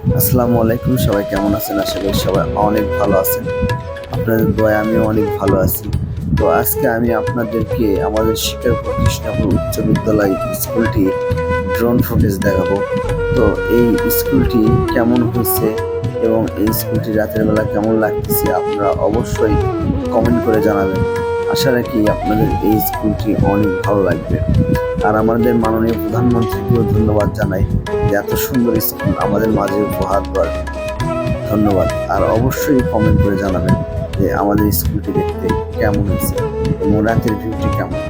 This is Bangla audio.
আসসালামু আলাইকুম, সবাই কেমন আছেন? আশা করি সবাই অনেক ভালো আছেন। আপনাদের দয়ায় আমিও অনেক ভালো আছি। তো আজকে আমি আপনাদেরকে আমাদের শিকারপুর কৃষ্ণপুর উচ্চ বিদ্যালয় স্কুলটি ড্রোন ফুটেজ দেখাবো। তো এই স্কুলটি কেমন হয়েছে এবং এই স্কুলটি রাতের বেলা কেমন লাগতেছে আপনারা অবশ্যই কমেন্ট করে জানাবেন। আশা রাখি আপনাদের এই স্কুলটি অনেক ভালো লাগবে। আর আমাদের মাননীয় প্রধানমন্ত্রীকেও ধন্যবাদ জানাই যে এত সুন্দর স্কুল আমাদের মাঝে উপহার দেওয়ার জন্য। ধন্যবাদ। আর অবশ্যই কমেন্ট করে জানাবেন যে আমাদের স্কুলটি দেখতে কেমন হয়েছে এবং রাতের ভিউটি কেমন।